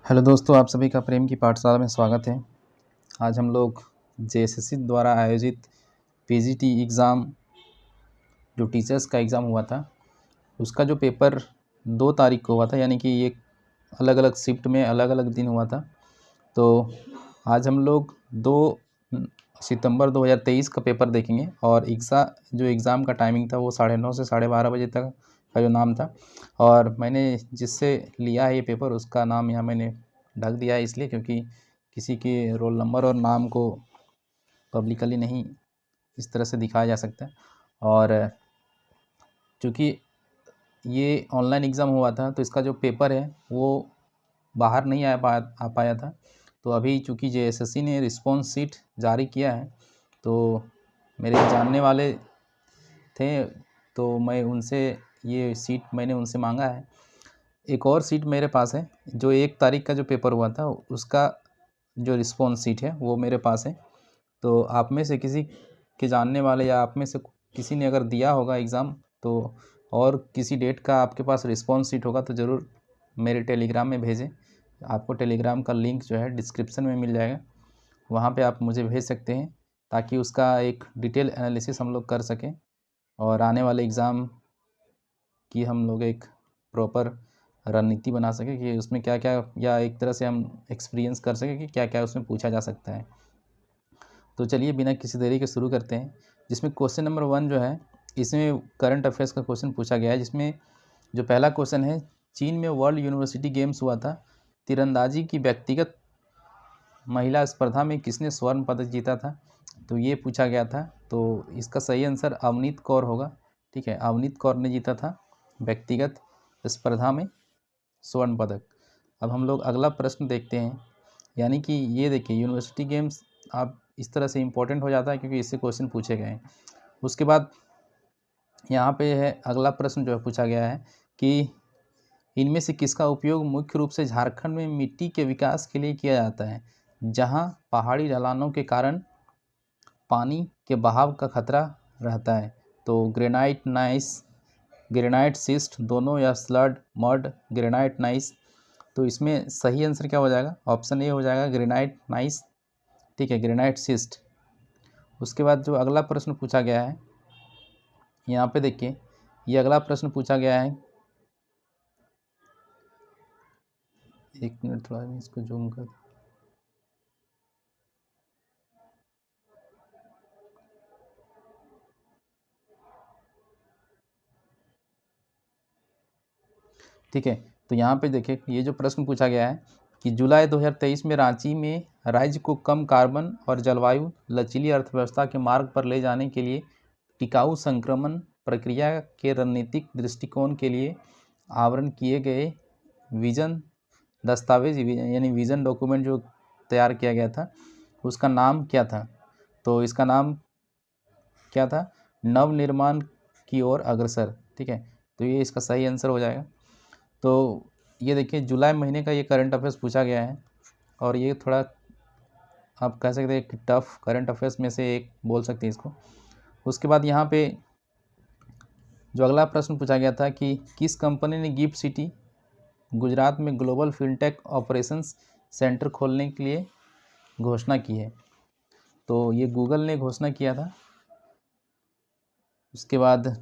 Hello दोस्तों, आप सभी का प्रेम की पाठशाला में स्वागत है। आज हम लोग जेएसएससी द्वारा आयोजित पीजीटी एग्ज़ाम जो टीचर्स का एग्ज़ाम हुआ था, उसका जो पेपर 2 तारीख को हुआ था, यानी कि ये अलग-अलग शिफ्ट में अलग-अलग दिन हुआ था। तो आज हम लोग 2 सितंबर 2023 का पेपर देखेंगे और जो एग्ज़ाम का टाइमिंग था वो 9:30 से 12:30 बजे तक का जो नाम था। और मैंने जिससे लिया है ये पेपर उसका नाम यहाँ मैंने ढक दिया है, इसलिए क्योंकि किसी के रोल नंबर और नाम को पब्लिकली नहीं इस तरह से दिखाया जा सकता। और चूँकि ये ऑनलाइन एग्ज़ाम हुआ था तो इसका जो पेपर है वो बाहर नहीं आ पाया था। तो अभी चूँकि जेएसएससी ने रिस्पॉन्स शीट जारी किया है, तो मेरे जानने वाले थे, तो मैं उनसे ये सीट मैंने उनसे मांगा है। एक और सीट मेरे पास है, जो 1 तारीख का जो पेपर हुआ था उसका जो रिस्पॉन्स शीट है वो मेरे पास है। तो आप में से किसी के जानने वाले या आप में से किसी ने अगर दिया होगा एग्ज़ाम, तो और किसी डेट का आपके पास रिस्पॉन्स शीट होगा तो ज़रूर मेरे टेलीग्राम में भेजें। आपको टेलीग्राम का लिंक जो है डिस्क्रिप्शन में मिल जाएगा, वहाँ पे आप मुझे भेज सकते हैं, ताकि उसका एक डिटेल एनालिसिस हम लोग कर सकें और आने वाले एग्ज़ाम की हम लोग एक प्रॉपर रणनीति बना सकें कि उसमें क्या-क्या, या एक तरह से हम एक्सपीरियंस कर सकें कि क्या-क्या उसमें पूछा जा सकता है। तो चलिए बिना किसी देरी के शुरू करते हैं, जिसमें क्वेश्चन नंबर 1 जो है, इसमें करंट अफेयर्स का क्वेश्चन पूछा गया है, जिसमें जो पहला क्वेश्चन है, चीन में वर्ल्ड यूनिवर्सिटी गेम्स हुआ था, तीरंदाजी की व्यक्तिगत महिला स्पर्धा में किसने स्वर्ण पदक जीता था? तो ये पूछा गया था। तो इसका सही आंसर अवनीत कौर होगा। ठीक है, अवनीत कौर ने जीता था व्यक्तिगत स्पर्धा में स्वर्ण पदक। अब हम लोग अगला प्रश्न देखते हैं, यानी कि ये देखिए यूनिवर्सिटी गेम्स आप इस तरह से इम्पोर्टेंट हो जाता है क्योंकि इससे क्वेश्चन पूछे गए हैं। उसके बाद यहाँ पे है अगला प्रश्न जो है पूछा गया है कि इनमें से किसका उपयोग मुख्य रूप से झारखंड में मिट्टी के विकास के लिए किया जाता है, जहाँ पहाड़ी ढलानों के कारण पानी के बहाव का खतरा रहता है? तो ग्रेनाइट सिस्ट दोनों, या स्लड मड ग्रेनाइट नाइस? तो इसमें सही आंसर क्या हो जाएगा? ऑप्शन ए हो जाएगा ग्रेनाइट नाइस। ठीक है, ग्रेनाइट सिस्ट। उसके बाद जो अगला प्रश्न पूछा गया है, यहाँ पे देखिए ये अगला प्रश्न पूछा गया है, एक मिनट थोड़ा मैं इसको जूम कर, ठीक है। तो यहाँ पे देखिए ये जो प्रश्न पूछा गया है कि जुलाई 2023 में रांची में राज्य को कम कार्बन और जलवायु लचीली अर्थव्यवस्था के मार्ग पर ले जाने के लिए टिकाऊ संक्रमण प्रक्रिया के रणनीतिक दृष्टिकोण के लिए आवरण किए गए विजन दस्तावेज, यानी विजन डॉक्यूमेंट जो तैयार किया गया था, उसका नाम क्या था? तो इसका नाम क्या था? नवनिर्माण की ओर अग्रसर। ठीक है, तो ये इसका सही आंसर हो जाएगा। तो ये देखिए जुलाई महीने का ये करंट अफेयर्स पूछा गया है, और ये थोड़ा आप कह सकते हैं कि टफ करंट अफेयर्स में से एक बोल सकते हैं इसको। उसके बाद यहाँ पे जो अगला प्रश्न पूछा गया था कि किस कंपनी ने गिफ्ट सिटी गुजरात में ग्लोबल फिनटेक ऑपरेशंस सेंटर खोलने के लिए घोषणा की है? तो ये गूगल ने घोषणा किया था। उसके बाद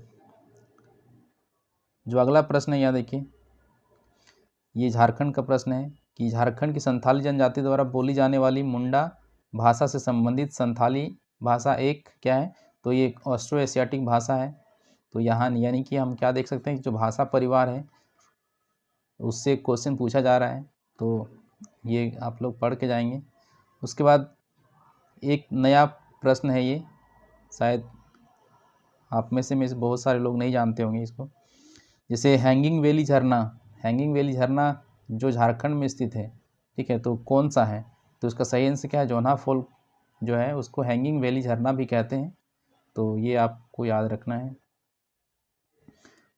जो अगला प्रश्न है यहाँ देखिए, ये झारखंड का प्रश्न है कि झारखंड की संथाली जनजाति द्वारा बोली जाने वाली मुंडा भाषा से संबंधित संथाली भाषा एक क्या है? तो ये एक ऑस्ट्रो एशियाटिक भाषा है। तो यहाँ यानी कि हम क्या देख सकते हैं कि जो भाषा परिवार है उससे क्वेश्चन पूछा जा रहा है, तो ये आप लोग पढ़ के जाएंगे। उसके बाद एक नया प्रश्न है, ये शायद आप में से बहुत सारे लोग नहीं जानते होंगे इसको। जैसे हैंगिंग वैली झरना जो झारखंड में स्थित है, ठीक है, तो कौन सा है? तो उसका सही आंसर क्या है? जोन्हा फॉल जो है उसको हैंगिंग वैली झरना भी कहते हैं, तो ये आपको याद रखना है।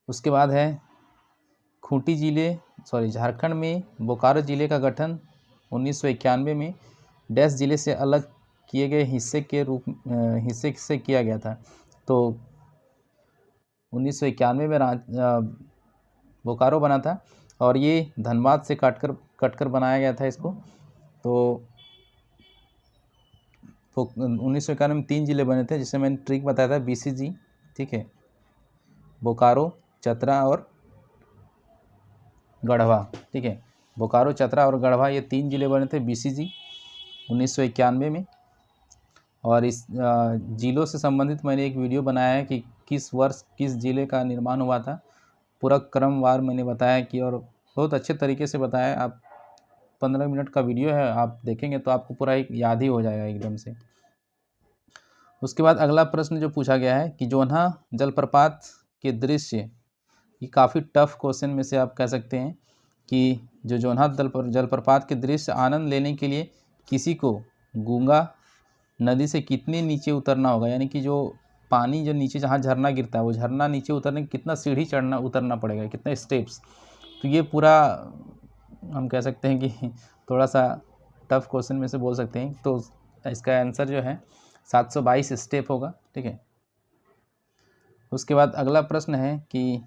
उसके बाद है झारखंड में बोकारो ज़िले का गठन 1991 में डैश ज़िले से अलग किए गए हिस्से से किया गया था। तो 1991 में बोकारो बना था, और ये धनबाद से कट कर बनाया गया था इसको। तो 1991 में 3 ज़िले बने थे, जिससे मैंने ट्रिक बताया था BCG, ठीक है, बोकारो, चतरा और गढ़वा, ठीक है। बोकारो, चतरा और गढ़वा ये 3 ज़िले बने थे BCG 1991 में। और इस ज़िलों से संबंधित मैंने एक वीडियो बनाया है कि किस वर्ष किस ज़िले का निर्माण हुआ था, पूरा क्रमवार मैंने बताया कि, और बहुत अच्छे तरीके से बताया। आप 15 मिनट का वीडियो है, आप देखेंगे तो आपको पूरा एक याद ही हो जाएगा एकदम से। उसके बाद अगला प्रश्न जो पूछा गया है कि जोन्हा जलप्रपात के दृश्य, ये काफ़ी टफ क्वेश्चन में से आप कह सकते हैं कि जो जोन्हा जलप्रपात के दृश्य आनंद लेने के लिए किसी को गूंगा नदी से कितने नीचे उतरना होगा, यानी कि जो पानी जो नीचे जहाँ झरना गिरता है वो झरना नीचे उतरने कितना सीढ़ी चढ़ना उतरना पड़ेगा, कितने स्टेप्स। तो ये पूरा हम कह सकते हैं कि थोड़ा सा टफ क्वेश्चन में से बोल सकते हैं। तो इसका आंसर जो है 722 स्टेप होगा, ठीक है। उसके बाद अगला प्रश्न है कि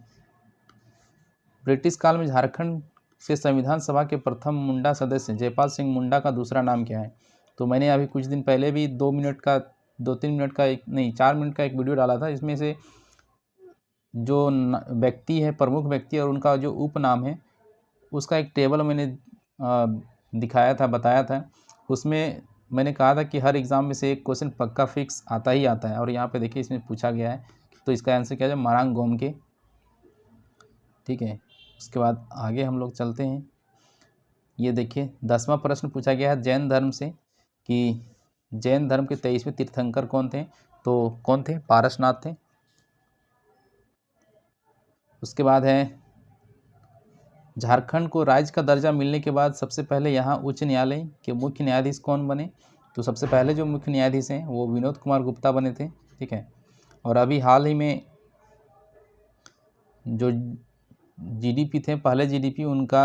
ब्रिटिश काल में झारखंड से संविधान सभा के प्रथम मुंडा सदस्य जयपाल सिंह मुंडा का दूसरा नाम क्या है। तो मैंने अभी कुछ दिन पहले भी 2-3 मिनट का एक नहीं 4 मिनट का एक वीडियो डाला था। इसमें से जो व्यक्ति है, प्रमुख व्यक्ति और उनका जो उपनाम है, उसका एक टेबल मैंने दिखाया था, बताया था। उसमें मैंने कहा था कि हर एग्ज़ाम में से एक क्वेश्चन पक्का फिक्स आता ही आता है, और यहाँ पे देखिए इसमें पूछा गया है। तो इसका आंसर क्या है, मरांग गोमके, ठीक है। उसके बाद आगे हम लोग चलते हैं। ये देखिए 10वां प्रश्न पूछा गया है जैन धर्म से कि जैन धर्म के 23वें तीर्थंकर कौन थे। तो कौन थे, पारसनाथ थे। उसके बाद है झारखंड को राज्य का दर्जा मिलने के बाद सबसे पहले यहाँ उच्च न्यायालय के मुख्य न्यायाधीश कौन बने। तो सबसे पहले जो मुख्य न्यायाधीश हैं वो विनोद कुमार गुप्ता बने थे, ठीक है। और अभी हाल ही में जो GDP थे, पहले GDP उनका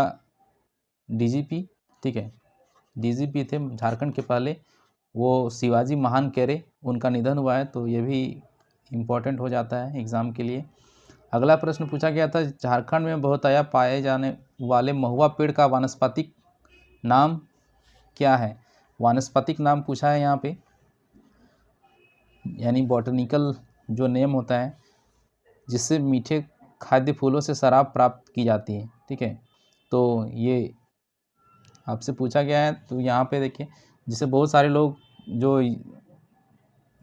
DGP, ठीक है, DGP थे झारखंड के पहले, वो शिवाजी महान केरे, उनका निधन हुआ है। तो ये भी इम्पोर्टेंट हो जाता है एग्ज़ाम के लिए। अगला प्रश्न पूछा गया था झारखंड में बहुतायत पाए जाने वाले महुआ पेड़ का वानस्पतिक नाम क्या है। वानस्पतिक नाम पूछा है यहाँ पे, यानी बॉटनिकल जो नेम होता है जिससे मीठे खाद्य फूलों से शराब प्राप्त की जाती है, ठीक है। तो ये आपसे पूछा गया है। तो यहाँ पे देखिए, जिसे बहुत सारे लोग जो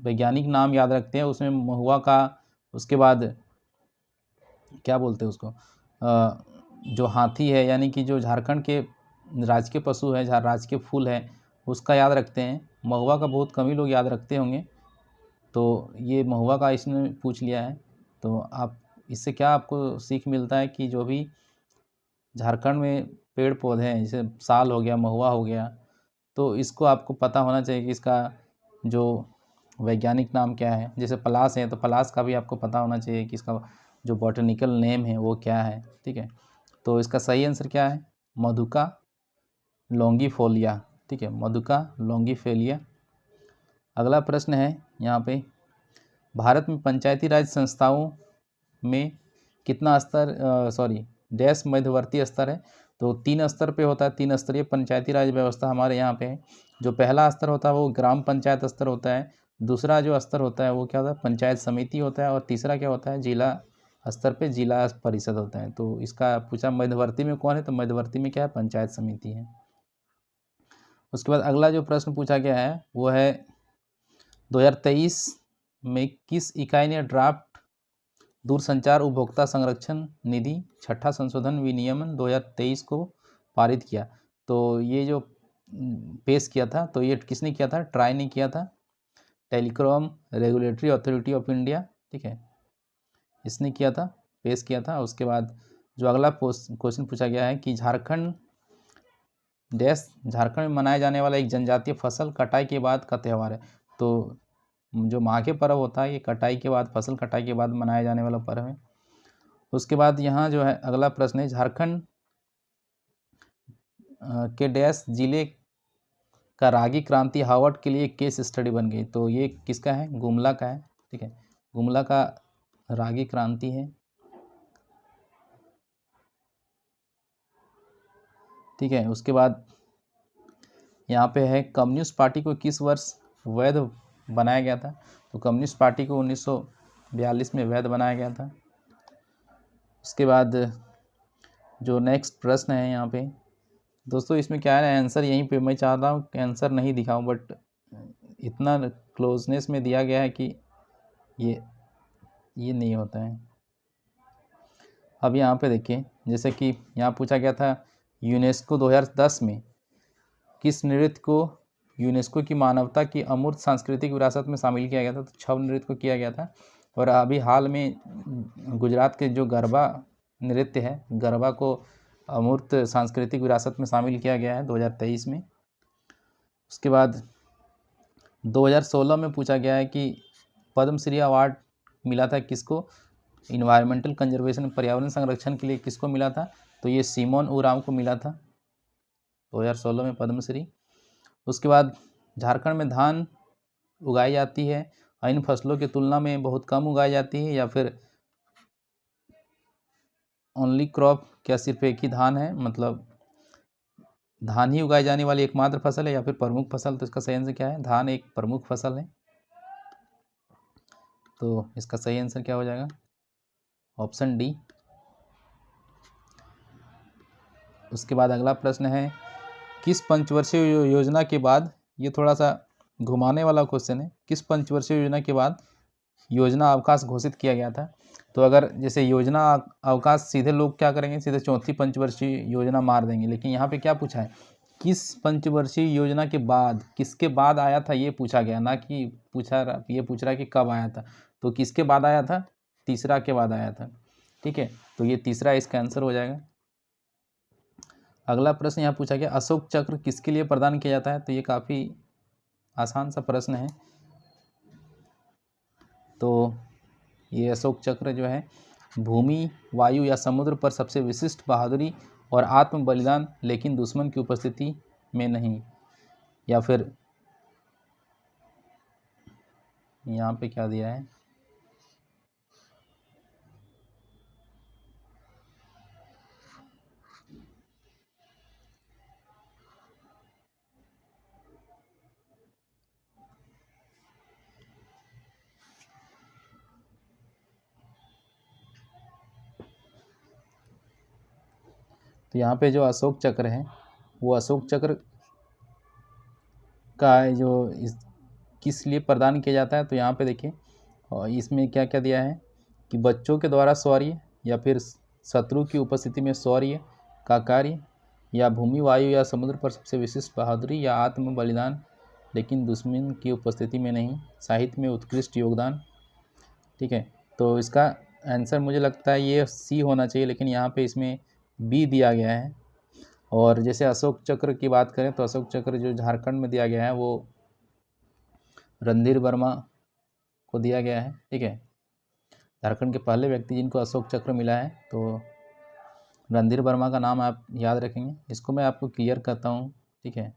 वैज्ञानिक नाम याद रखते हैं उसमें महुआ का, उसके बाद क्या बोलते हैं उसको, जो हाथी है, यानी कि जो झारखंड के राजकीय पशु है, राजकीय फूल है, उसका याद रखते हैं। महुआ का बहुत कम ही लोग याद रखते होंगे। तो ये महुआ का इसने पूछ लिया है। तो आप इससे क्या आपको सीख मिलता है कि जो भी झारखंड में पेड़ पौधे हैं, जैसे साल हो गया, महुआ हो गया, तो इसको आपको पता होना चाहिए कि इसका जो वैज्ञानिक नाम क्या है। जैसे पलाश है तो पलाश का भी आपको पता होना चाहिए कि इसका जो बॉटनिकल नेम है वो क्या है, ठीक है। तो इसका सही आंसर क्या है, मधुका लॉन्गिफोलिया, ठीक है, मधुका लॉन्गिफोलिया। अगला प्रश्न है यहाँ पे, भारत में पंचायती राज संस्थाओं में कितना स्तर डैश मध्यवर्ती स्तर है। तो 3 स्तर पे होता है, 3 स्तरीय पंचायती राज व्यवस्था हमारे यहाँ पे है। जो पहला स्तर होता है वो ग्राम पंचायत स्तर होता है, दूसरा जो स्तर होता है वो क्या होता है, पंचायत समिति होता है, और तीसरा क्या होता है, जिला स्तर पे जिला परिषद होता है। तो इसका पूछा मध्यवर्ती में कौन है, तो मध्यवर्ती में क्या है, पंचायत समिति है। उसके बाद अगला जो प्रश्न पूछा गया है वो है 2023 में किस इकाई ने ड्राफ्ट दूरसंचार उपभोक्ता संरक्षण निधि छठा संशोधन विनियमन 2023 को पारित किया। तो ये जो पेश किया था, तो ये किसने किया था, ट्राई ने किया था, telecom regulatory authority of India, ठीक है, इसने किया था, पेश किया था। उसके बाद जो अगला क्वेश्चन पूछा गया है कि झारखंड में मनाया जाने वाला एक जनजातीय फसल कटाई के बाद का त्यौहार है। तो जो माघे पर्व होता है ये कटाई के बाद, फसल कटाई के बाद मनाया जाने वाला पर्व है। उसके बाद यहाँ जो है अगला प्रश्न है, झारखंड के डैश जिले का रागी क्रांति हार्वर्ड के लिए केस स्टडी बन गई। तो ये किसका है, गुमला का है, ठीक है, गुमला का रागी क्रांति है। ठीक है। उसके बाद यहाँ पे है कम्युनिस्ट पार्टी को किस वर्ष वैध बनाया गया था। तो कम्युनिस्ट पार्टी को 1942 में वैध बनाया गया था। उसके बाद जो नेक्स्ट प्रश्न है यहाँ पे दोस्तों, इसमें क्या है आंसर यहीं पे मैं चाह रहा हूँ कि आंसर नहीं दिखाऊं, बट इतना क्लोजनेस में दिया गया है कि ये नहीं होता है। अब यहाँ पे देखिए, जैसे कि यहाँ पूछा गया था यूनेस्को 2010 में किस नृत्य को यूनेस्को की मानवता की अमूर्त सांस्कृतिक विरासत में शामिल किया गया था। तो छऊ नृत्य को किया गया था। और अभी हाल में गुजरात के जो गरबा नृत्य है, गरबा को अमूर्त सांस्कृतिक विरासत में शामिल किया गया है 2023 में। उसके बाद 2016 में पूछा गया है कि पद्मश्री अवार्ड मिला था किसको, इन्वायरमेंटल कंजर्वेशन पर्यावरण संरक्षण के लिए किसको मिला था। तो ये सिमोन उरांव को मिला था 2016 में पद्मश्री। उसके बाद झारखंड में धान उगाई जाती है, अन्य फसलों की तुलना में बहुत कम उगाई जाती है, या फिर ओनली क्रॉप, क्या सिर्फ एक ही धान है, मतलब धान ही उगाई जाने वाली एकमात्र फसल है, या फिर प्रमुख फसल। तो इसका सही आंसर क्या है, धान एक प्रमुख फसल है। तो इसका सही आंसर क्या हो जाएगा, ऑप्शन डी। उसके बाद अगला प्रश्न है किस पंचवर्षीय योजना के बाद, ये थोड़ा सा घुमाने वाला क्वेश्चन है, किस पंचवर्षीय योजना के बाद योजना अवकाश घोषित किया गया था। तो अगर जैसे योजना अवकाश सीधे लोग क्या करेंगे, सीधे चौथी पंचवर्षीय योजना मार देंगे, लेकिन यहाँ पे क्या पूछा है, किस पंचवर्षीय योजना के बाद, किसके बाद आया था ये पूछा गया, ना कि ये पूछ रहा है कि कब आया था। तो किसके बाद आया था, तीसरा के बाद आया था। ठीक है, तो ये तीसरा इसका आंसर हो जाएगा। अगला प्रश्न यहाँ पूछा गया अशोक चक्र किसके लिए प्रदान किया जाता है। तो ये काफ़ी आसान सा प्रश्न है। तो ये अशोक चक्र जो है भूमि, वायु या समुद्र पर सबसे विशिष्ट बहादुरी और आत्म बलिदान, लेकिन दुश्मन की उपस्थिति में नहीं, या फिर यहाँ पे क्या दिया है, तो यहाँ पे जो अशोक चक्र है वो अशोक चक्र का जो किस लिए प्रदान किया जाता है। तो यहाँ पे देखिए, और इसमें क्या क्या दिया है कि बच्चों के द्वारा शौर्य, या फिर शत्रु की उपस्थिति में शौर्य का कार्य, या भूमि, वायु या समुद्र पर सबसे विशिष्ट बहादुरी, या आत्म बलिदान लेकिन दुश्मन की उपस्थिति में नहीं, साहित्य में उत्कृष्ट योगदान। ठीक है, तो इसका आंसर मुझे लगता है ये सी होना चाहिए, लेकिन यहाँ पे इसमें बी दिया गया है। और जैसे अशोक चक्र की बात करें तो अशोक चक्र जो झारखंड में दिया गया है वो रणधीर वर्मा को दिया गया है। ठीक है, झारखंड के पहले व्यक्ति जिनको अशोक चक्र मिला है, तो रणधीर वर्मा का नाम आप याद रखेंगे। इसको मैं आपको क्लियर करता हूँ। ठीक है,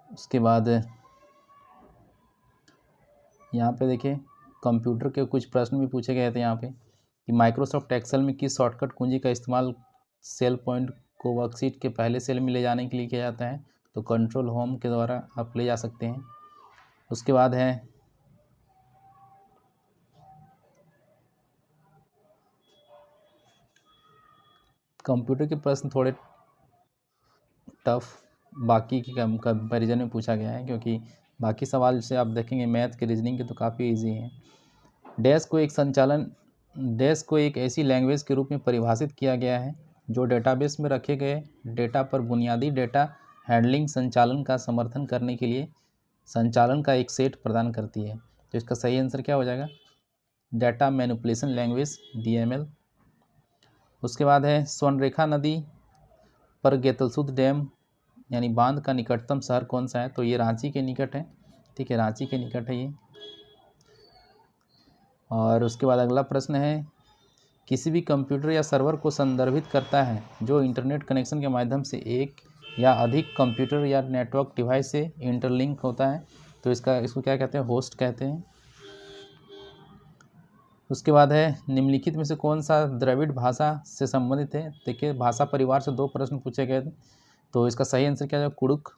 उसके बाद यहाँ पे देखिए कंप्यूटर के कुछ प्रश्न भी पूछे गए थे यहाँ पे कि माइक्रोसॉफ्ट एक्सेल में किस शॉर्टकट कुंजी का इस्तेमाल सेल पॉइंट को वर्कशीट के पहले सेल में ले जाने के लिए किया जाता है। तो कंट्रोल होम के द्वारा आप ले जा सकते हैं। उसके बाद है कंप्यूटर के प्रश्न थोड़े टफ बाकी के कंपैरिजन में पूछा गया है, क्योंकि बाकी सवाल से आप देखेंगे मैथ के, रीजनिंग के, तो काफ़ी इजी हैं। डैश को एक ऐसी लैंग्वेज के रूप में परिभाषित किया गया है जो डेटाबेस में रखे गए डेटा पर बुनियादी डेटा हैंडलिंग संचालन का समर्थन करने के लिए संचालन का एक सेट प्रदान करती है। तो इसका सही आंसर क्या हो जाएगा, डाटा मैनिपुलेशन लैंग्वेज, DML। उसके बाद है स्वर्णरेखा नदी पर गेतलसूद डैम यानी बांध का निकटतम शहर कौन सा है। तो ये रांची के निकट है। ठीक है, रांची के निकट है ये। और उसके बाद अगला प्रश्न है किसी भी कंप्यूटर या सर्वर को संदर्भित करता है जो इंटरनेट कनेक्शन के माध्यम से एक या अधिक कंप्यूटर या नेटवर्क डिवाइस से इंटरलिंक होता है। तो इसको क्या कहते हैं, होस्ट कहते हैं। उसके बाद है निम्नलिखित में से कौन सा द्रविड़ भाषा से संबंधित है। देखिए भाषा परिवार से 2 प्रश्न पूछे गए थे, तो इसका सही आंसर क्या है, कुडुख।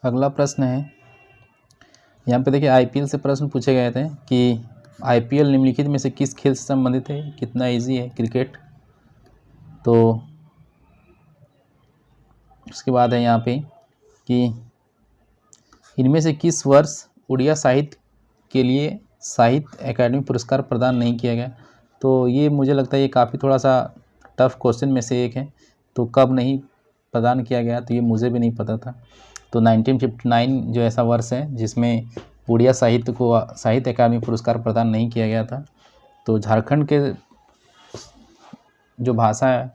अगला प्रश्न है, यहाँ पे देखिए आईपीएल से प्रश्न पूछे गए थे कि आईपीएल निम्नलिखित में से किस खेल से संबंधित है। कितना इजी है, क्रिकेट। तो उसके बाद है यहाँ पे कि इनमें से किस वर्ष उड़िया साहित्य के लिए साहित्य अकादमी पुरस्कार प्रदान नहीं किया गया। तो ये मुझे लगता है ये काफ़ी थोड़ा सा टफ क्वेश्चन में से एक है। तो कब नहीं प्रदान किया गया, तो ये मुझे भी नहीं पता था। तो 1959 जो ऐसा वर्ष है जिसमें उड़िया साहित्य को साहित्य अकादमी पुरस्कार प्रदान नहीं किया गया था। तो झारखंड के जो भाषा है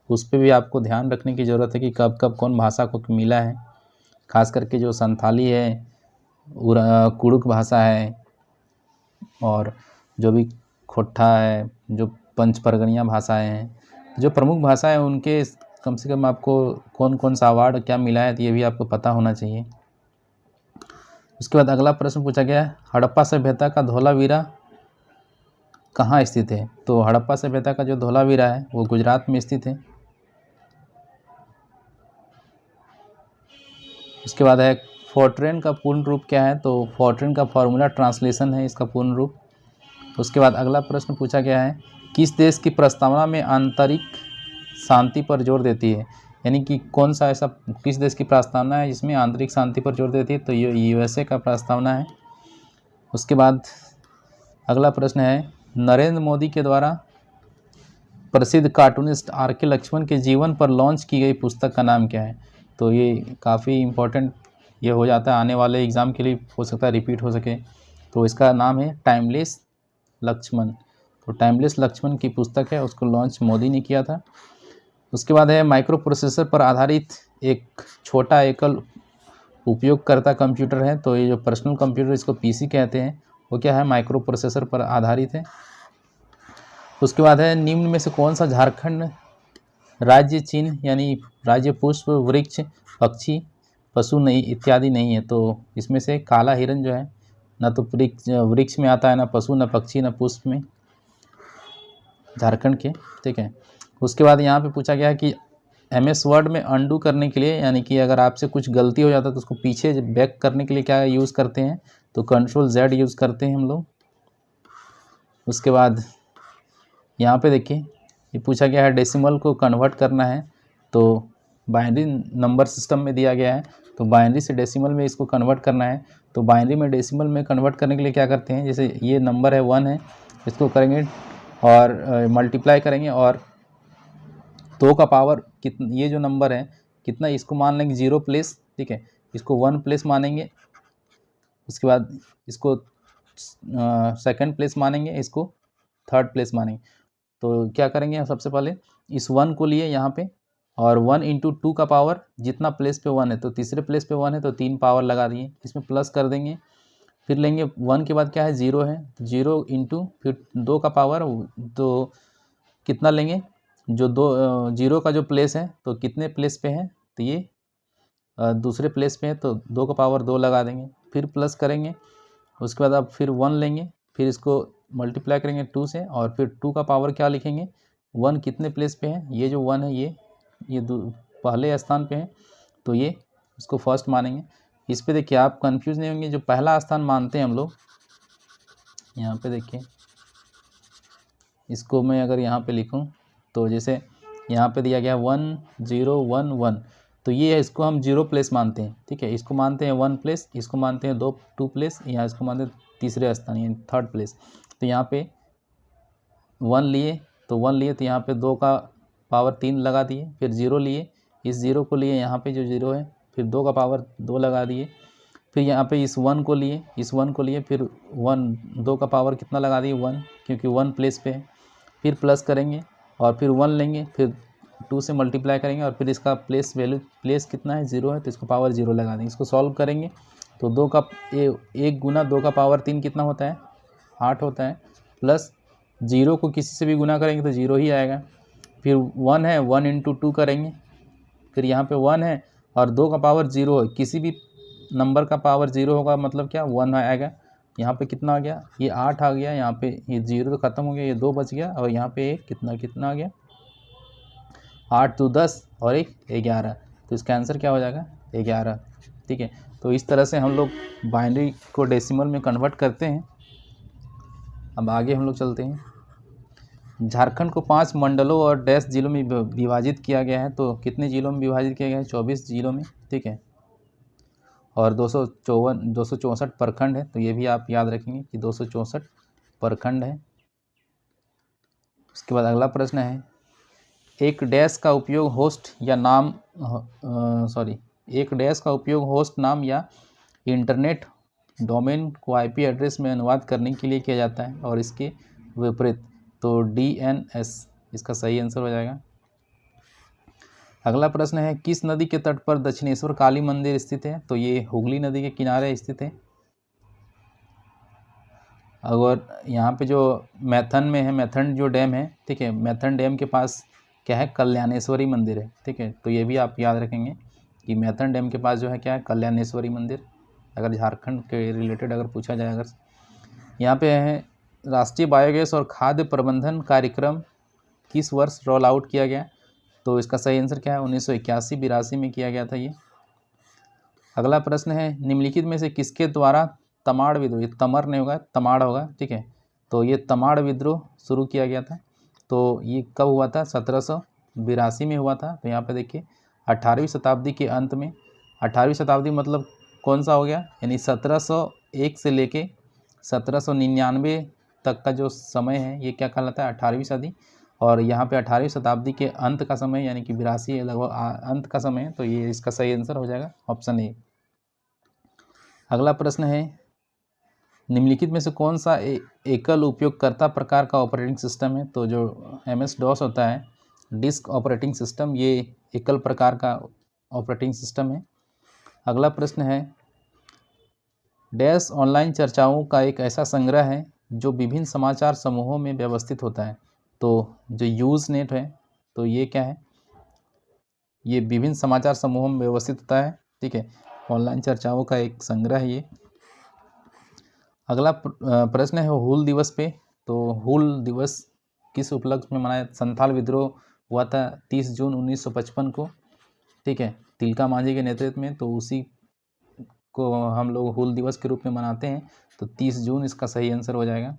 उस पर भी आपको ध्यान रखने की ज़रूरत है कि कब कब कौन भाषा को मिला है। खास करके जो संथाली है, कुड़ुक भाषा है, और जो भी खोट्ठा है, जो पंच परगनिया भाषाएँ हैं, जो प्रमुख भाषा है उनके कम से कम आपको कौन कौन सा अवार्ड क्या मिला है, तो ये भी आपको पता होना चाहिए। उसके बाद अगला प्रश्न पूछा गया है, हड़प्पा सभ्यता का धोलावीरा कहाँ स्थित है। तो हड़प्पा सभ्यता का जो धोलावीरा है वो गुजरात में स्थित है। उसके बाद है फोर्ट्रेन का पूर्ण रूप क्या है। तो फोर्ट्रेन का फॉर्मूला ट्रांसलेशन है इसका पूर्ण रूप। उसके बाद अगला प्रश्न पूछा गया है, किस देश की प्रस्तावना में आंतरिक शांति पर जोर देती है। यानी कि कौन सा ऐसा किस देश की प्रस्तावना है जिसमें आंतरिक शांति पर जोर देती है। तो ये यूएसए का प्रस्तावना है। उसके बाद अगला प्रश्न है, नरेंद्र मोदी के द्वारा प्रसिद्ध कार्टूनिस्ट आर.के. लक्ष्मण के जीवन पर लॉन्च की गई पुस्तक का नाम क्या है। तो ये काफ़ी इम्पोर्टेंट ये हो जाता है, आने वाले एग्ज़ाम के लिए हो सकता है रिपीट हो सके। तो इसका नाम है टाइमलेस लक्ष्मण। तो टाइमलेस लक्ष्मण की पुस्तक है, उसको लॉन्च मोदी ने किया था। उसके बाद है माइक्रो प्रोसेसर पर आधारित एक छोटा एकल उपयोगकर्ता कंप्यूटर है। तो ये जो पर्सनल कंप्यूटर इसको पीसी कहते हैं, वो क्या है, माइक्रो प्रोसेसर पर आधारित है। उसके बाद है निम्न में से कौन सा झारखंड राज्य चिन्ह यानी राज्य पुष्प, वृक्ष, पक्षी, पशु नहीं इत्यादि नहीं है। तो इसमें से काला हिरन जो है ना तो वृक्ष में आता है, ना पशु, ना पक्षी, ना पुष्प में, झारखंड के। ठीक है। उसके बाद यहाँ पे पूछा गया है कि एमएस वर्ड में अंडू करने के लिए, यानी कि अगर आपसे कुछ गलती हो जाता है तो उसको पीछे बैक करने के लिए क्या यूज़ करते हैं। तो Ctrl+Z यूज़ करते हैं हम लोग। उसके बाद यहाँ पे देखिए ये पूछा गया है डेसिमल को कन्वर्ट करना है। तो बाइनरी नंबर सिस्टम में दिया गया है, तो बाइनरी से डेसिमल में इसको कन्वर्ट करना है। तो बाइनरी में डेसिमल में कन्वर्ट करने के लिए क्या करते हैं, जैसे ये नंबर है 1 है, इसको करेंगे और मल्टीप्लाई करेंगे और 2 का पावर कितना, ये जो नंबर है कितना, इसको मान लेंगे 0 प्लेस। ठीक है, इसको 1 प्लेस मानेंगे। उसके बाद इसको सेकंड प्लेस मानेंगे, इसको थर्ड प्लेस मानेंगे। तो क्या करेंगे, सबसे पहले इस 1 को लिए यहाँ पे, और 1 इंटू 2 का पावर जितना प्लेस पे 1 है, तो तीसरे प्लेस पे 1 है तो 3 पावर लगा दिए, इसमें प्लस कर देंगे। फिर लेंगे 1 के बाद क्या है 0 है, तो 0 इंटू फिर 2 का पावर, तो कितना लेंगे, जो 0 का जो प्लेस है तो कितने प्लेस पे है, तो ये दूसरे प्लेस पे है, तो 2 का पावर 2 लगा देंगे, फिर प्लस करेंगे। उसके बाद आप फिर 1 लेंगे, फिर इसको मल्टीप्लाई करेंगे 2 से, और फिर 2 का पावर क्या लिखेंगे, 1 कितने प्लेस पे है, ये जो 1 है ये पहले स्थान पे है, तो ये इसको फर्स्ट मानेंगे। इस पे देखिए आप कंफ्यूज नहीं होंगे, जो पहला स्थान मानते हैं हम लोग, यहाँ पे देखिए इसको मैं अगर यहाँ पे लिखूँ, तो जैसे यहाँ पे दिया गया 1 0 1 1, तो ये है, इसको हम 0 प्लेस मानते हैं। ठीक है, इसको मानते हैं 1 प्लेस, इसको मानते हैं 2 प्लेस, यहाँ इसको मानते हैं तीसरे स्थान यानी थर्ड प्लेस। तो यहाँ पे 1 लिए, तो 1 लिए तो यहाँ पे 2 का पावर 3 लगा दिए, फिर 0 लिए, इस 0 को लिए यहाँ पे जो 0 है, फिर 2 का पावर 2 लगा दिए, फिर यहाँ पे इस 1 को लिए, इस 1 को लिए, फिर 2 का पावर कितना लगा दिए 1, क्योंकि 1 प्लेस पे है, फिर प्लस करेंगे और फिर 1 लेंगे, फिर 2 से मल्टीप्लाई करेंगे और फिर इसका प्लेस वैल्यू, प्लेस कितना है 0 है, तो इसको पावर 0 लगा देंगे। इसको सॉल्व करेंगे तो 2 का 1 गुना 2 का पावर 3 कितना होता है, 8 होता है, प्लस 0 को किसी से भी गुना करेंगे तो 0 ही आएगा। फिर 1 है, 1 इंटू 2 करेंगे, फिर यहाँ पे 1 है और 2 का पावर 0 है, किसी भी नंबर का पावर 0 होगा मतलब क्या 1 आएगा। यहाँ पे कितना आ गया, ये 8 आ गया, यहाँ पे ये 0 तो ख़त्म हो गया, ये 2 बच गया और यहाँ पे एक कितना आ गया 8 2 10 और एक 11, तो इसका आंसर क्या हो जाएगा 11। ठीक है, तो इस तरह से हम लोग बाइनरी को डेसिमल में कन्वर्ट करते हैं। अब आगे हम लोग चलते हैं। झारखंड को 5 मंडलों और डैश जिलों में विभाजित किया गया है, तो कितने जिलों में विभाजित किया गया है 24 जिलों में। ठीक है, और 264 प्रखंड है, तो ये भी आप याद रखेंगे कि 264 प्रखंड है। उसके बाद अगला प्रश्न है, एक डैश का उपयोग होस्ट नाम या इंटरनेट डोमेन को आईपी एड्रेस में अनुवाद करने के लिए किया जाता है और इसके विपरीत तो DNS इसका सही आंसर हो जाएगा। अगला प्रश्न है, किस नदी के तट पर दक्षिणेश्वर काली मंदिर स्थित है, तो ये हुगली नदी के किनारे स्थित है। अगर यहाँ पे जो मैथन में है, मैथन जो डैम है, ठीक है, मैथन डैम के पास क्या है कल्याणेश्वरी मंदिर है। ठीक है, तो ये भी आप याद रखेंगे कि मैथन डैम के पास जो है क्या है कल्याणेश्वरी मंदिर, अगर झारखंड के रिलेटेड अगर पूछा जाए। अगर यहाँ पे है, राष्ट्रीय बायोगैस और खाद्य प्रबंधन कार्यक्रम किस वर्ष रोल आउट किया गया, तो इसका सही आंसर क्या है 1981-82 में किया गया था ये। अगला प्रश्न है, निम्नलिखित में से किसके द्वारा तमाड़ विद्रोह, ये तमर नहीं होगा तमाड़ होगा, ठीक है, तो ये तमाड़ विद्रोह शुरू किया गया था, तो ये कब हुआ था 1782 में हुआ था। तो यहाँ पे देखिए 18वीं शताब्दी के अंत में, 18वीं शताब्दी मतलब कौन सा हो गया, यानी 1701 से लेके 1799 तक का जो समय है ये क्या कहलाता है 18वीं सदी, और यहाँ पे 18वीं शताब्दी के अंत का समय यानी कि 82 लगभग अंत का समय है, तो ये इसका सही आंसर हो जाएगा ऑप्शन ए। अगला प्रश्न है, निम्नलिखित में से कौन सा एकल उपयोगकर्ता प्रकार का ऑपरेटिंग सिस्टम है, तो जो MS-DOS होता है डिस्क ऑपरेटिंग सिस्टम, ये एकल प्रकार का ऑपरेटिंग सिस्टम है। अगला प्रश्न है, डैश ऑनलाइन चर्चाओं का एक ऐसा संग्रह है जो विभिन्न समाचार समूहों में व्यवस्थित होता है, तो जो यूज नेट है, तो ये क्या है, ये विभिन्न समाचार समूहों में व्यवस्थित होता है। ठीक है, ऑनलाइन चर्चाओं का एक संग्रह है ये। अगला प्रश्न है, हूल दिवस पे, तो हूल दिवस किस उपलक्ष्य में मनाया, संथाल विद्रोह हुआ था 30 जून 1955 को। ठीक है, तिलका मांझी के नेतृत्व में, तो उसी को हम लोग हूल दिवस के रूप में मनाते हैं, तो 30 जून इसका सही आंसर हो जाएगा।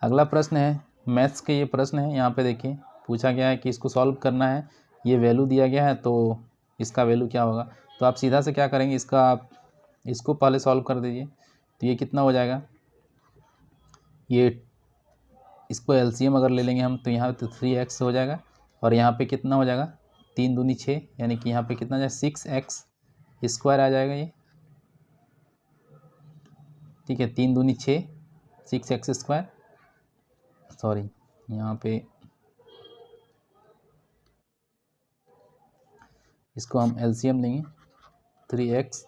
अगला प्रश्न है, मैथ्स के ये प्रश्न है, यहाँ पे देखिए पूछा गया है कि इसको सॉल्व करना है, ये वैल्यू दिया गया है, तो इसका वैल्यू क्या होगा, तो आप सीधा से क्या करेंगे, आप इसको पहले सॉल्व कर दीजिए, तो ये कितना हो जाएगा, ये इसको LCM अगर ले लेंगे हम, तो यहाँ तो 3x हो जाएगा और यहाँ पे कितना हो जाएगा 3 दूनी 6, यानी कि यहाँ पे कितना जाए 6x स्क्वायर आ जाएगा ये। ठीक है, 3 दूनी 6, 6x स्क्वायर, सॉरी यहाँ पे इसको हम LCM लेंगे 3x,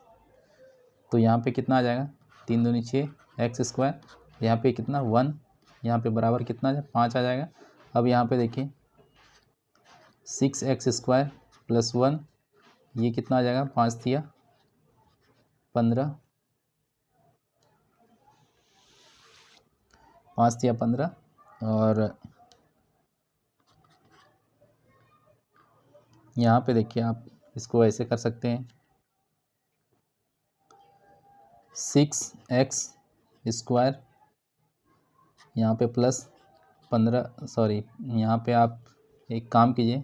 तो यहाँ पे कितना आ जाएगा 3 दूनी 6 x स्क्वायर, यहाँ पे कितना 1, यहाँ पे बराबर कितना है 5 आ जाएगा। अब यहाँ पे देखिए 6x स्क्वायर प्लस 1, ये कितना आ जाएगा 5 तिया 15, 5 तिया 15, और यहाँ पे देखिए आप इसको ऐसे कर सकते हैं 6x स्क्वायर, यहाँ पे प्लस 15, सॉरी यहाँ पे आप एक काम कीजिए,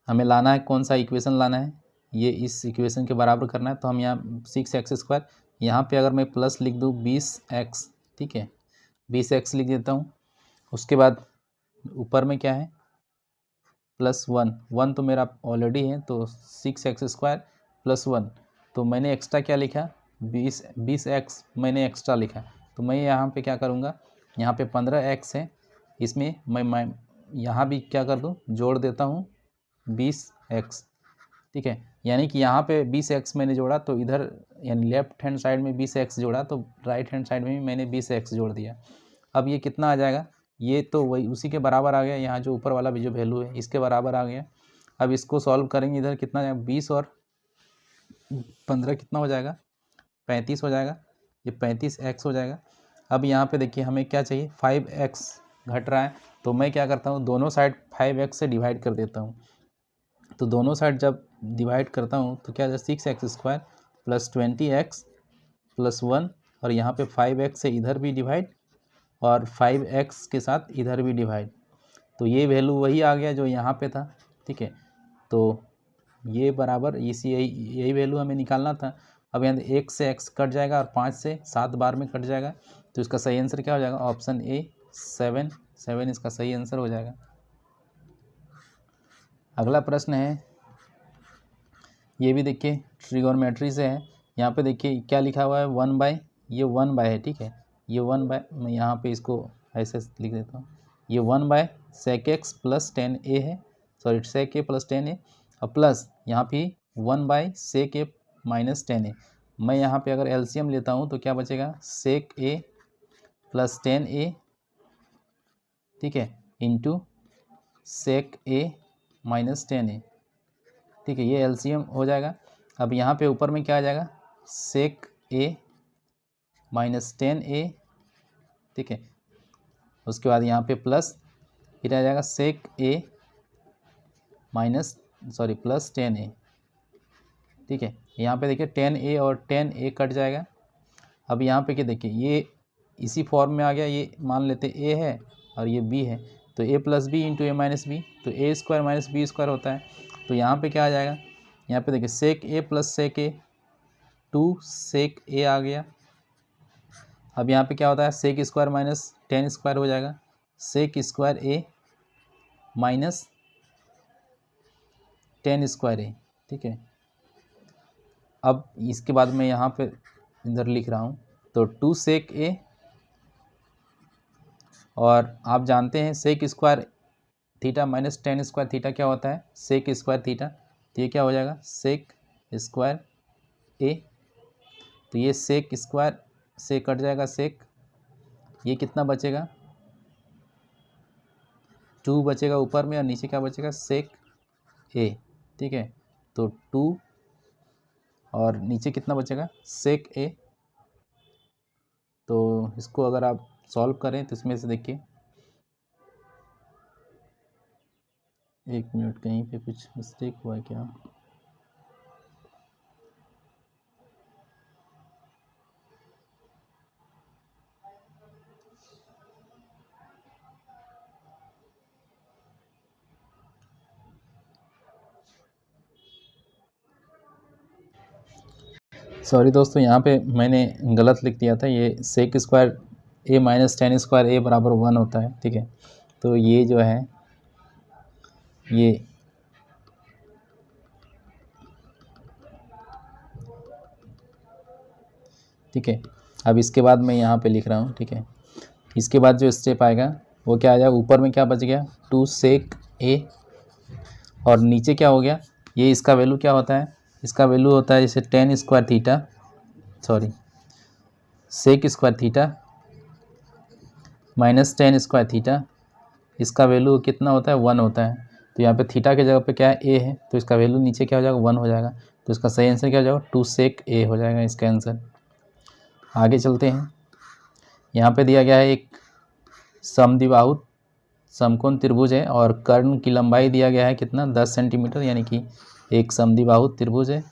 हमें लाना है कौन सा इक्वेशन लाना है, ये इस इक्वेशन के बराबर करना है, तो हम यहाँ 6x स्क्वायर, यहाँ पे अगर मैं प्लस लिख दूँ 20x, ठीक है 20x लिख देता हूँ, उसके बाद ऊपर में क्या है प्लस 1 तो मेरा ऑलरेडी है, तो 6x स्क्वायर प्लस 1, तो मैंने एक्स्ट्रा क्या लिखा 20x मैंने एक्स्ट्रा लिखा, तो मैं यहाँ पे क्या करूँगा, यहाँ पे 15x है, इसमें मैं यहाँ भी क्या कर दूँ जोड़ देता हूँ 20x। ठीक है, यानी कि यहाँ पे 20x मैंने जोड़ा, तो इधर यानी लेफ्ट हैंड साइड में 20x जोड़ा, तो राइट हैंड साइड में भी मैंने 20x जोड़ दिया। अब ये कितना आ जाएगा ये तो वही उसी के बराबर आ गया, यहाँ जो ऊपर वाला भी जो वैल्यू है इसके बराबर आ गया। अब इसको सॉल्व करेंगे, इधर कितना जाएगा 20 और 15 कितना हो जाएगा 35 हो जाएगा, ये 35x हो जाएगा। अब यहाँ पे देखिए हमें क्या चाहिए 5x घट रहा है, तो मैं क्या करता हूँ दोनों साइड 5x से डिवाइड कर देता हूँ। तो दोनों साइड जब डिवाइड करता हूँ तो क्या 6x² प्लस 20x प्लस 1 और यहाँ पे 5x से इधर भी डिवाइड और 5x के साथ इधर भी डिवाइड, तो ये वैल्यू वही आ गया जो यहाँ पे था। ठीक है, तो ये बराबर इसी यही वैल्यू हमें निकालना था। अब यहाँ 1 से x कट जाएगा और 5 से 7 बार में कट जाएगा, तो इसका सही आंसर क्या हो जाएगा ऑप्शन ए 7 इसका सही आंसर हो जाएगा। अगला प्रश्न है, ये भी देखिए ट्रिगोनोमेट्री से है। यहाँ पे देखिए क्या लिखा हुआ है 1/, ये 1/, है। ठीक है, ये 1/, मैं यहाँ पे इसको ऐसे लिख देता हूँ, ये 1/sec x प्लस 10a है, sorry sec a plus 10a और प्लस यहाँ पे 1/sec a माइनस 10a। मैं यहाँ पे अगर एलसीएम लेता हूँ तो क्या बचेगा sec a प्लस 10a, ठीक है, into sec a minus 10a। ठीक है, ये एलसीएम हो जाएगा। अब यहाँ पे ऊपर में क्या आ जाएगा sec a माइनस 10a। ठीक है, उसके बाद यहाँ पे प्लस फिर आ जाएगा sec a प्लस 10a। ठीक है, यहाँ पे देखिए 10a और 10a कट जाएगा। अब यहाँ पे क्या देखिए ये इसी फॉर्म में आ गया, ये मान लेते a है और ये b है, तो a plus B into A minus B, तो a square minus B square होता है। तो यहाँ पे क्या आ जाएगा, यहाँ पे देखिए sec a plus sec a 2 sec a आ गया। अब यहाँ पे क्या होता है sec स्क्वायर माइनस 10 स्क्वायर हो जाएगा, sec square a minus 10 square a। ठीक है, अब इसके बाद मैं यहाँ पे इधर लिख रहा हूँ, तो 2 sec a, और आप जानते हैं sec square theta minus 10 square theta क्या होता है sec स्क्वायर थीटा, तो ये क्या हो जाएगा sec स्क्वायर a। तो ये sec स्क्वायर से कट जाएगा sec, ये कितना बचेगा 2 बचेगा ऊपर में और नीचे क्या बचेगा sec a। ठीक है, तो 2 और नीचे कितना बचेगा sec a। तो इसको अगर आप सॉल्व करें तो इसमें से देखिए, एक मिनट कहीं पे कुछ मिस्टेक हुआ है क्या। सॉरी दोस्तों, यहाँ पे मैंने गलत लिख दिया था, ये sec square a minus 10 square a बराबर 1 होता है। ठीक है, तो ये जो है ये ठीक है। अब इसके बाद मैं यहाँ पे लिख रहा हूँ। ठीक है, इसके बाद जो स्टेप आएगा वो क्या आ जाएगा, ऊपर में क्या बच गया 2 sec a और नीचे क्या हो गया, ये इसका वैल्यू क्या होता है, इसका वैल्यू होता है जैसे 10 square theta, sorry sec square theta minus 10 square theta, इसका वैल्यू कितना होता है 1 होता है। तो यहाँ पे थीटा के जगह पे क्या है a है, तो इसका वैल्यू नीचे क्या हो जाएगा 1 हो जाएगा, तो इसका सही आंसर क्या हो जाएगा 2 sec a हो जाएगा इसका आंसर। आगे चलते हैं, यहाँ पे दिया गया है एक समद्विबाहु समकोण त्रिभुज है और कर्ण की लंबाई दिया गया है कितना 10 सेंटीमीटर, यानी कि एक समद्विबाहु त्रिभुज है,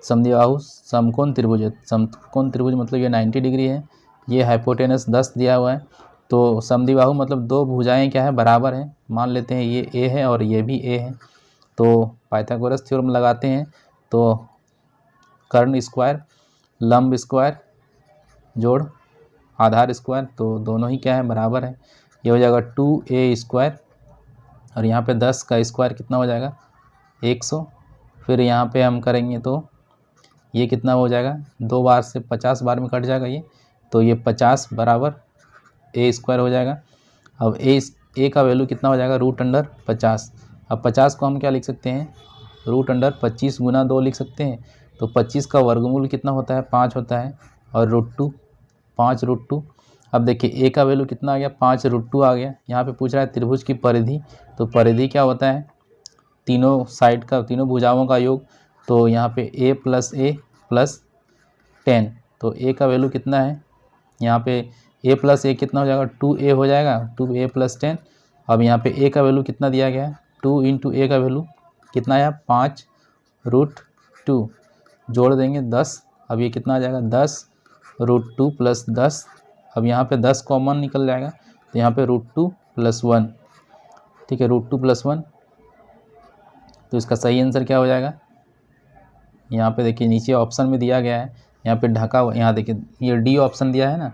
समद्विबाहु समकोण त्रिभुज है। समकोण त्रिभुज मतलब ये 90 डिग्री है, ये हाइपोटेनस 10 दिया हुआ है। तो समद्विबाहु मतलब दो भुजाएं क्या है बराबर हैं, मान लेते हैं ये a है और ये भी a है, तो पाइथागोरस थ्योरम लगाते हैं, तो कर्ण स्क्वायर लंब स्क्वायर जोड़ आधार स्क्वायर, तो दोनों ही क्या है बराबर है, ये हो जाएगा 2a स्क्वायर और यहाँ पे 10 का स्क्वायर कितना हो जाएगा 100। फिर यहाँ पे हम करेंगे तो ये कितना हो जाएगा 2 बार से 50 बार में कट जाएगा ये, तो ये 50 बराबर a स्क्वायर हो जाएगा। अब a का वैल्यू कितना हो जाएगा √50। अब 50 को हम क्या लिख सकते हैं √25 गुना 2 लिख सकते हैं, तो 25 का वर्गमूल कितना होता है 5 होता है और √2 5 √2। अब देखिए ए का वैल्यू कितना आ गया 5√2 आ गया। यहाँ पे पूछ रहा है त्रिभुज की परिधि, तो परिधि क्या होता है तीनों साइड का, तीनों भुजाओं का योग। तो यहाँ पे a + 10, तो a का वैल्यू कितना है यहाँ पे a + a कितना हो जाएगा 2a हो जाएगा, 2a + 10। अब यहाँ पे a का वैल्यू कितना दिया गया है 2 × a का वैल्यू कितना है 5√2, जोड़ देंगे 10। अब ये कितना आ जाएगा 10√2 + 10। अब यहाँ पे 10 कॉमन निकल जाएगा, तो यहाँ पे √2 + 1, ठीक है, √2 + 1। तो इसका सही आंसर क्या हो जाएगा, यहाँ पे देखिए नीचे ऑप्शन में दिया गया है, यहाँ पे ढका हुआ, यहाँ देखिए ये डी ऑप्शन दिया है ना,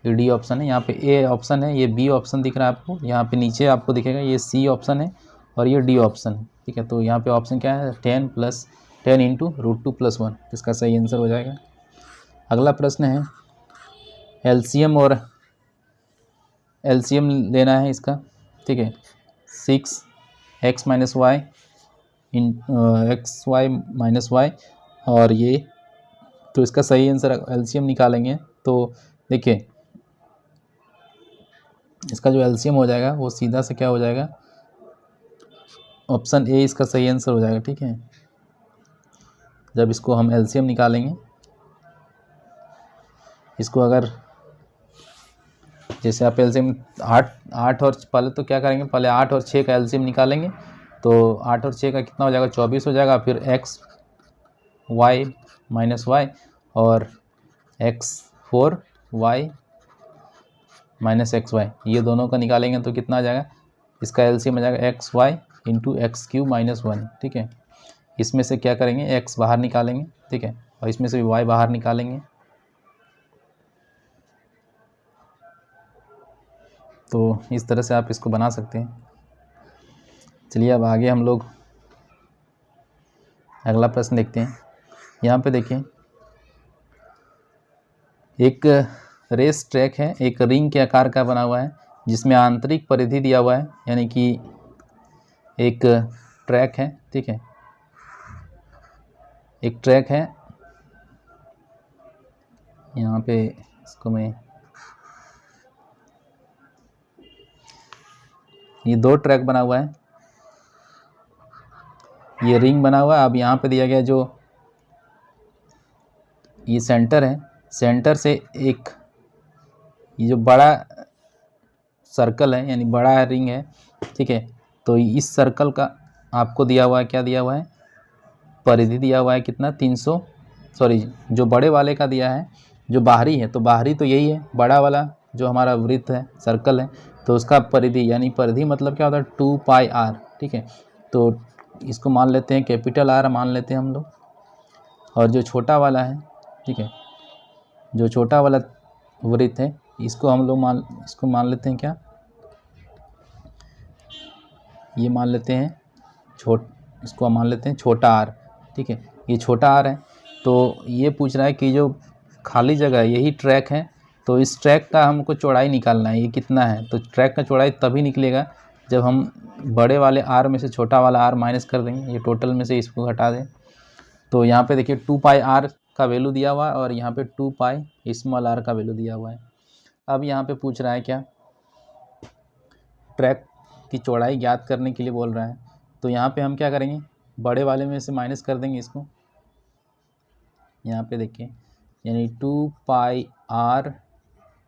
ये डी ऑप्शन है, यहाँ पे ए ऑप्शन है, ये बी ऑप्शन दिख रहा है आपको, यहाँ पे नीचे आपको दिखेगा ये सी ऑप्शन है और ये डी ऑप्शन है, ठीक है। तो यहाँ पे ऑप्शन क्या है 10 × √2 + 1, इसका सही आंसर हो जाएगा। अगला प्रश्न है एलसीएम और एलसीएम लेना है इसका, ठीक है। 6x - y x y और ये, तो इसका सही आंसर एलसीएम निकालेंगे तो देखिए इसका जो एलसीएम हो जाएगा वो सीधा से क्या हो जाएगा ऑप्शन ए इसका सही आंसर हो जाएगा, ठीक है। जब इसको हम एलसीएम निकालेंगे, इसको अगर जैसे आप एलसीएम 8 और पहले तो क्या करेंगे, पहले 8 और 6 का एलसीएम निकालेंगे, तो 8 और 6 का कितना हो जाएगा 24 हो जाएगा। फिर x y - y और x4y - xy, ये दोनों का निकालेंगे तो कितना आ जाएगा, इसका एलसीएम आ जाएगा xy × x³ - 1, ठीक है। इसमें से क्या करेंगे x बाहर निकालेंगे, ठीक है, और इसमें से y बाहर निकालेंगे, तो इस तरह से आप इसको बना सकते हैं। चलिए अब आगे हम लोग अगला प्रश्न देखते हैं। यहाँ पे देखिए एक रेस ट्रैक है, एक रिंग के आकार का बना हुआ है जिसमें आंतरिक परिधि दिया हुआ है, यानी कि एक ट्रैक है, ठीक है, एक ट्रैक है। यहाँ पे इसको मैं, ये 2 ट्रैक बना हुआ है, ये रिंग बना हुआ है। अब यहाँ पे दिया गया जो ये सेंटर है, सेंटर से एक ये जो बड़ा सर्कल है यानी बड़ा रिंग है, ठीक है, तो इस सर्कल का आपको दिया हुआ है, क्या दिया हुआ है परिधि दिया हुआ है कितना 300, सॉरी जो बड़े वाले का दिया है जो बाहरी है, तो बाहरी तो यही है, बड़ा वाला जो हमारा वृत्त है सर्कल है, तो उसका परिधि यानी परिधि मतलब क्या होता है 2πr, ठीक है। तो इसको मान लेते हैं कैपिटल R मान लेते हैं हम लोग, और जो छोटा वाला है, ठीक है, जो छोटा वाला वृत्त है इसको हम लोग मान लेते हैं क्या, ये मान लेते हैं इसको मान लेते हैं छोटा r, ठीक है, ये छोटा r है। तो ये पूछ रहा है कि जो खाली जगह है यही ट्रैक है, तो इस ट्रैक का हमको चौड़ाई निकालना है, ये कितना है। तो ट्रैक का चौड़ाई तभी निकलेगा जब हम बड़े वाले r में से छोटा वाला r माइनस कर देंगे, ये टोटल में से इसको घटा दें। तो यहाँ पे देखिए 2πr का वैल्यू दिया हुआ है और यहाँ पे 2πr का वैल्यू दिया हुआ है। अब यहाँ पे पूछ रहा है क्या, ट्रैक की चौड़ाई ज्ञात करने के लिए बोल रहा है। तो यहाँ पे हम क्या करेंगे, बड़े वाले में से माइनस कर देंगे इसको, यहाँ पे देखिए यानी 2πr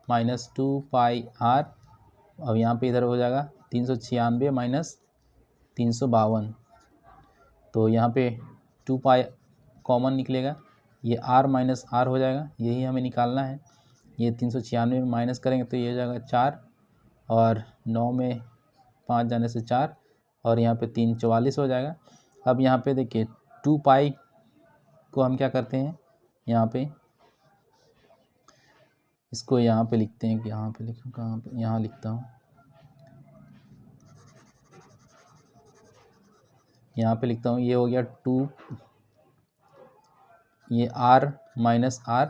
- 2πr, अब यहाँ पे इधर हो जाएगा 396 - 352, तो यहाँ पे 2π कॉमन निकलेगा, ये r - r हो जाएगा, यही हमें निकालना है। ये 396 में माइनस करेंगे तो ये हो जाएगा 4, और 9 में 5 जाने से 4, और यहाँ पे 3 44 हो जाएगा। अब यहाँ पे देखिए 2π को हम क्या करते हैं, यहाँ पे इसको यहाँ पे लिखते हैं कि यहाँ पे लिखूँ, कहाँ पे, यहाँ लिखता हूँ, यहाँ पे लिखता हूँ, ये हो गया 2, ये r - r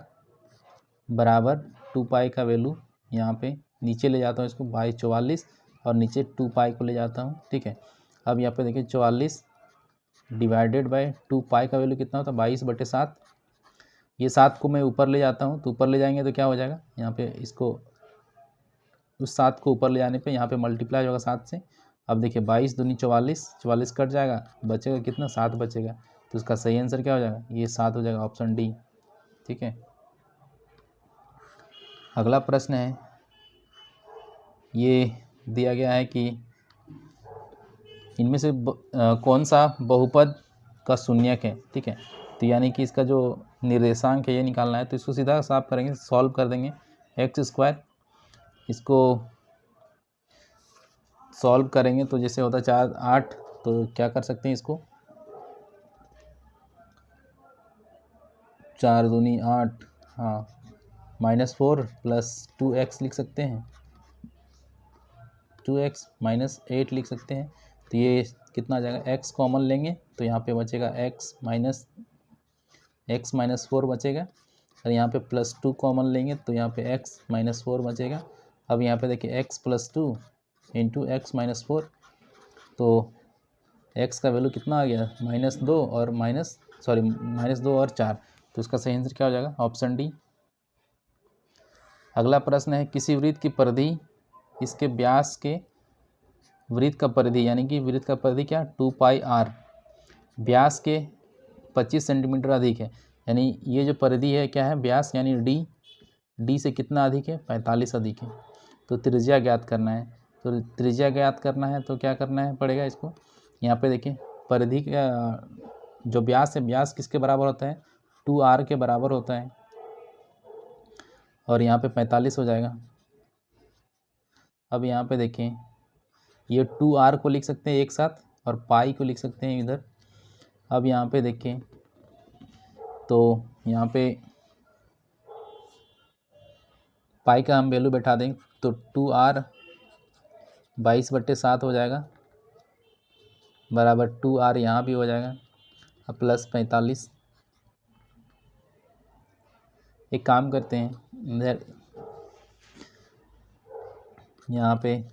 बराबर 2π का वैल्यू यहाँ पे नीचे ले जाता हूँ इसको 2244, और नीचे 2π को ले जाता हूँ, ठीक है। अब यहाँ पे देखिए 44 डिवाइडेड बाय 2π का वैल्यू कितना होता है 22/7, ये 7 को मैं ऊपर ले जाता हूँ, तो ऊपर ले जाएंगे तो क्या हो जाएगा, यहाँ पे इसको उस 7 को ऊपर ले जाने पे यहाँ पे मल्टीप्लाई होगा 7 से। अब देखिए 22 दूनी 44, 44 कट जाएगा, बचेगा कितना, 7 बचेगा। तो इसका सही आंसर क्या हो जाएगा, ये 7 हो जाएगा, ऑप्शन डी। ठीक है, अगला प्रश्न है, ये दिया गया है कि इनमें से कौन सा बहुपद का शून्यक है। ठीक है, तो यानी कि इसका जो निर्देशांक है ये निकालना है। तो इसको सीधा साफ करेंगे, सॉल्व कर देंगे। x², इसको सॉल्व करेंगे तो जैसे होता है 4 8, तो क्या कर सकते हैं इसको, 4 दूनी 8, हाँ, -4 + 2x लिख सकते हैं, 2x - 8 लिख सकते हैं। तो ये कितना आ जाएगा, x कॉमन लेंगे तो यहाँ पे बचेगा x - 4 बचेगा, और यहाँ पे +2 कॉमन लेंगे तो यहाँ पे x - 4 बचेगा। अब यहाँ पे देखिए x + 2 × x - 4, तो x का वैल्यू कितना आ गया, -2 और -2 और 4। तो इसका सही आंसर क्या हो जाएगा, ऑप्शन डी। अगला प्रश्न है, किसी वृत्त की परिधि इसके व्यास के वृत्त का परिधि, यानी कि वृत्त का परिधि क्या, 2πr, व्यास के 25 सेंटीमीटर अधिक है। यानी ये जो परिधि है क्या है, व्यास यानी डी से कितना अधिक है, 45 अधिक है। तो त्रिज्या ज्ञात करना है। तो त्रिज्या ज्ञात करना है तो क्या करना है पड़ेगा इसको, यहाँ पे देखिए परिधि का जो व्यास है, व्यास किसके बराबर होता है, 2r के बराबर होता है, और यहाँ पे 45 हो जाएगा। अब यहाँ पे देखें, ये 2r को लिख सकते हैं एक साथ और पाई को लिख सकते हैं इधर। अब यहाँ पे देखें तो यहाँ पे पाई का हम वैल्यू बैठा देंगे तो 2r 22/7 हो जाएगा, बराबर 2r यहाँ भी हो जाएगा, अब +45। एक काम करते हैं, इधर यहाँ पे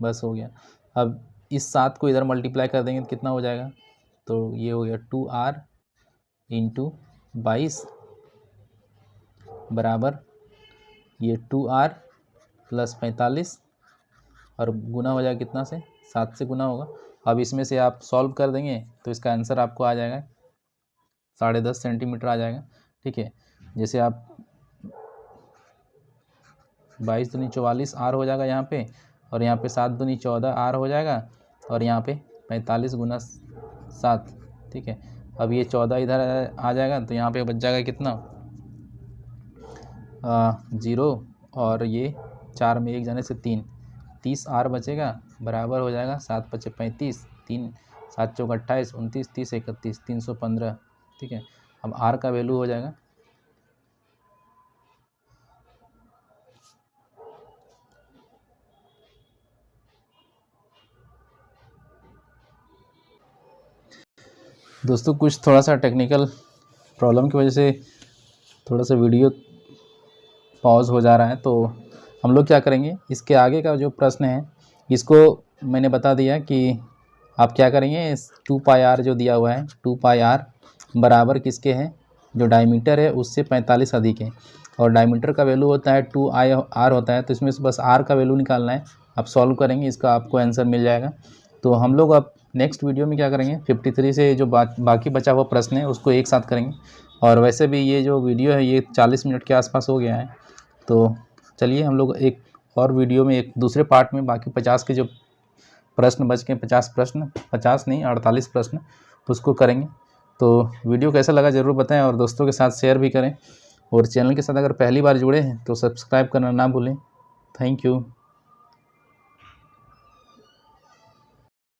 बस हो गया। अब इस 7 को इधर मल्टीप्लाई कर देंगे तो कितना हो जाएगा, तो ये हो गया 2r × 22 बराबर ये 2r + 45, और गुना हो जाएगा कितना से, 7 से गुना होगा। अब इसमें से आप सॉल्व कर देंगे तो इसका आंसर आपको आ जाएगा 10.5 सेंटीमीटर आ जाएगा। ठीक है, जैसे आप 22 दूनी 44 r हो जाएगा यहाँ पे, और यहाँ पे 7 दूनी 14 r हो जाएगा, और यहाँ पे 45 × 7। ठीक है, अब ये 14 इधर आ जाएगा तो यहाँ पे बच जाएगा कितना, 0, और ये 4 में 1 जाने से 3, 30 r बचेगा, बराबर हो जाएगा 7 × 5 = 35, 3 7 × 4 = 28, 29 30 31 315। ठीक है, अब r का वैल्यू हो जाएगा दोस्तों, कुछ थोड़ा सा टेक्निकल प्रॉब्लम की वजह से थोड़ा सा वीडियो पॉज हो जा रहा है। तो हम लोग क्या करेंगे, इसके आगे का जो प्रश्न है इसको मैंने बता दिया कि आप क्या करेंगे, इस 2πr जो दिया हुआ है, 2πr बराबर किसके हैं, जो डायमीटर है उससे 45 अधिक है, और डायमीटर का वैल्यू होता है 2r होता है। तो इसमें से बस r का वैल्यू निकालना है। आप सॉल्व करेंगे, इसका आपको आंसर मिल जाएगा। तो हम लोग अब नेक्स्ट वीडियो में क्या करेंगे, 53 से जो बाकी बचा हुआ प्रश्न है उसको एक साथ करेंगे। और वैसे भी ये जो वीडियो है ये 40 मिनट के आसपास हो गया है। तो चलिए हम लोग एक और वीडियो में, एक दूसरे पार्ट में बाकी 50 के जो प्रश्न बच गए, 50 प्रश्न, 50 नहीं 48 प्रश्न, उसको करेंगे। तो वीडियो कैसा लगा ज़रूर बताएं, और दोस्तों के साथ शेयर भी करें, और चैनल के साथ अगर पहली बार जुड़े हैं तो सब्सक्राइब करना ना भूलें। Thank you.